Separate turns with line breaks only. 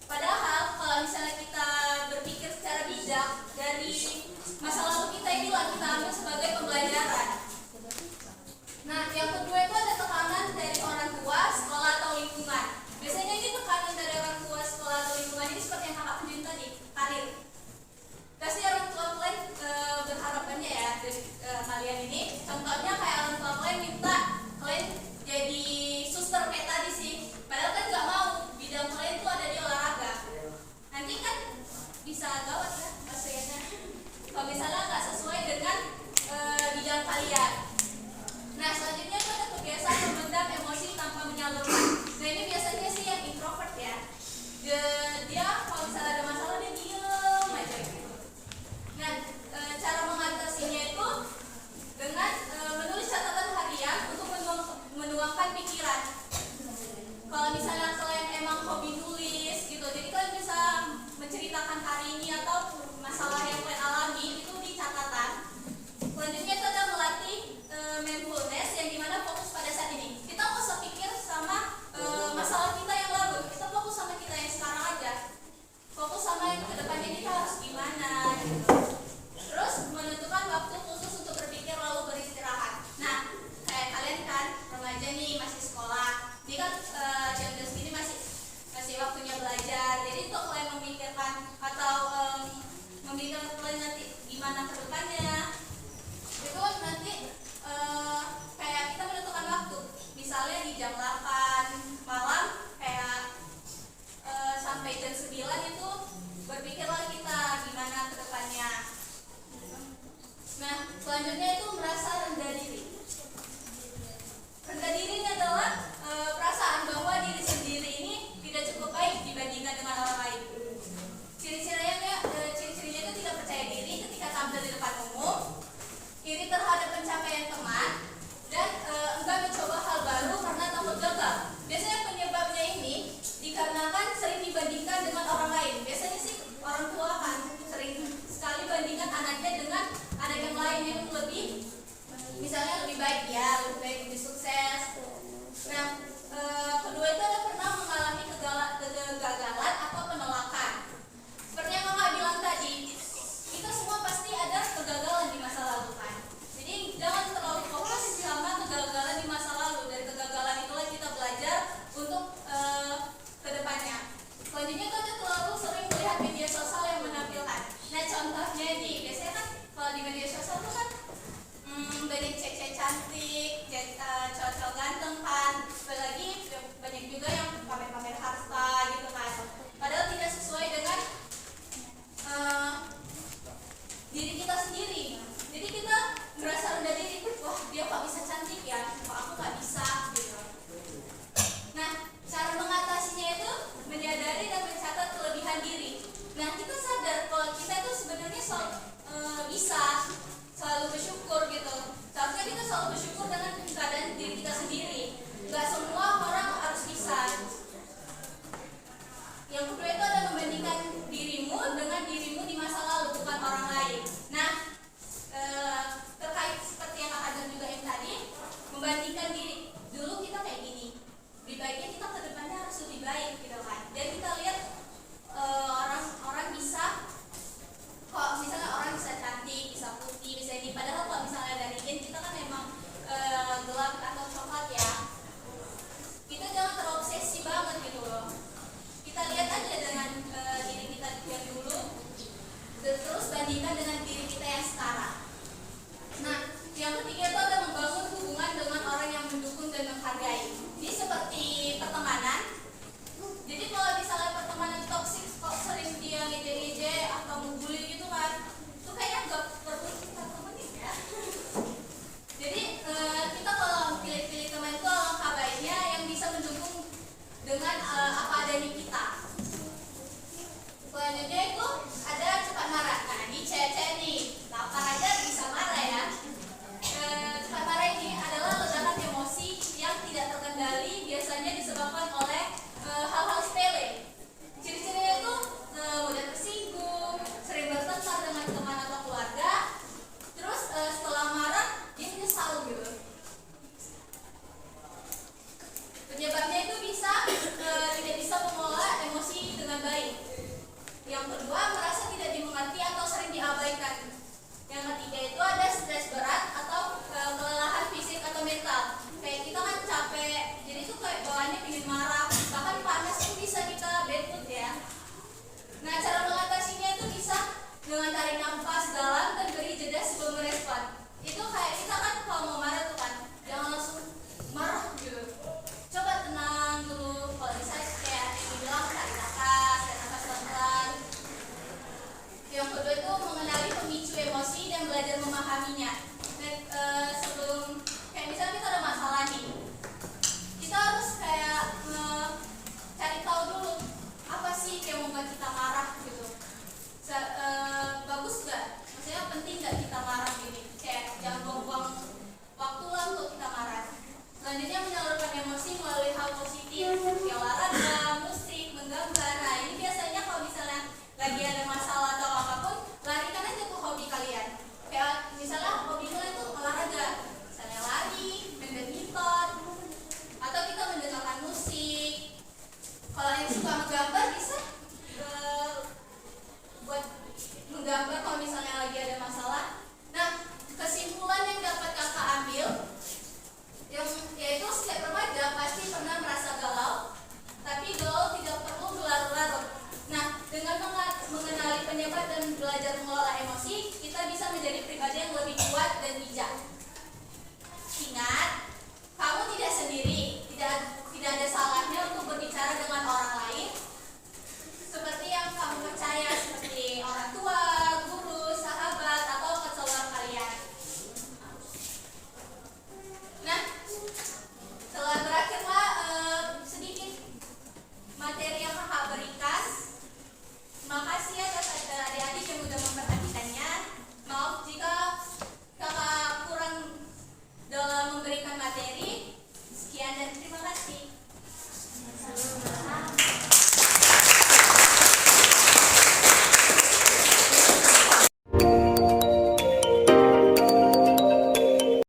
Padahal kalau misalnya kita berpikir secara bijak dari ke depannya. Itu nanti kayak kita menentukan waktu, misalnya di jam 8 malam kayak sampai jam 9 itu berpikirlah kita gimana ke depannya. Nah, selanjutnya itu merasa rendah diri. Rendah diri ini adalah perasaan bahwa diri sendiri ini tidak cukup baik dibandingkan dengan orang lain. Ciri-cirinya itu tidak percaya diri ketika tampil di depan umum, iri terhadap pencapaian teman, dan enggan mencoba hal baru karena takut gagal. Biasanya penyebabnya ini dikarenakan sering dibandingkan dengan orang lain. Biasanya sih orang tua kan sering sekali bandingkan anaknya dengan anak yang lain yang lebih, misalnya lebih baik ya, lebih baik, lebih sukses. Nah, kedua itu ada pernah mengalami kegagalan atau penolakan. Seperti yang kakak bilang tadi, kita semua pasti ada kegagalan di masa lalu kan. Jadi jangan terlalu fokus sama kegagalan di masa lalu. Dari kegagalan itulah kita belajar untuk ke depannya. Selanjutnya kita terlalu sering melihat media sosial yang menampilkan. Nah, contohnya ini, biasanya kan kalau di media sosial itu kan banyak cewek cantik, cowok ganteng kan. Apalagi banyak juga yang pamer-pamer harta gitu kan. Padahal tidak sesuai dengan diri kita sendiri. Jadi kita merasa rendah diri, wah dia kok bisa cantik ya, kok aku gak bisa gitu. Nah, cara mengatasinya itu menyadari dan mencatat kelebihan diri. Nah, kita sadar kalau kita itu sebenarnya bisa selalu bersyukur gitu. Seharusnya kita selalu bersyukur dengan keadaan diri kita sendiri. Gak semua orang harus bisa. Yang kedua itu ada membandingkan dirimu dengan dirimu di masa lalu, bukan orang lain. Nah, terkait seperti yang Kak Adam juga yang tadi, membandingkan diri. Dulu kita kayak gini, lebih baiknya kita ke depannya harus lebih baik gitu kan. Dan kita lihat orang-orang bisa, kok misalnya orang bisa cantik, bisa putih, bisa ini. Padahal kalau misalnya dari gen kita kan memang gelap atau coklat ya. Kita jangan terobsesi banget gitu loh. Kita lihat aja dengan diri kita yang dulu, terus bandingkan dengan diri kita yang sekarang. Nah, yang ketiga itu ada membangun hubungan dengan orang yang mendukung dan menghargai. Ini seperti pertemanan. Jadi kalau misalnya pertemanan toksik, kok sering dia ngejek-ngejek atau membuli gitu kan, itu kayaknya nggak perlu kita temenin ya. Jadi kita kalau pilih-pilih teman itu alangkah baiknya yang bisa mendukung dengan apa adanya kita. Selanjutnya itu ada cepat marah. Nah, ini cewek-cewek nih, lapar aja bisa marah ya. Cepat marah ini adalah ledakan emosi yang tidak terkendali, biasanya disebabkan oleh hal-hal sepele. Ciri-cirinya itu mudah tersinggung, sering bertengkar dengan teman atau keluarga. Terus setelah marah dia menyesal gitu. Penyebabnya itu bisa tidak bisa mengelola emosi dengan baik. Yang kedua mencoba dan belajar mengelola emosi, kita bisa menjadi pribadi yang lebih kuat dan bijak. Ingat,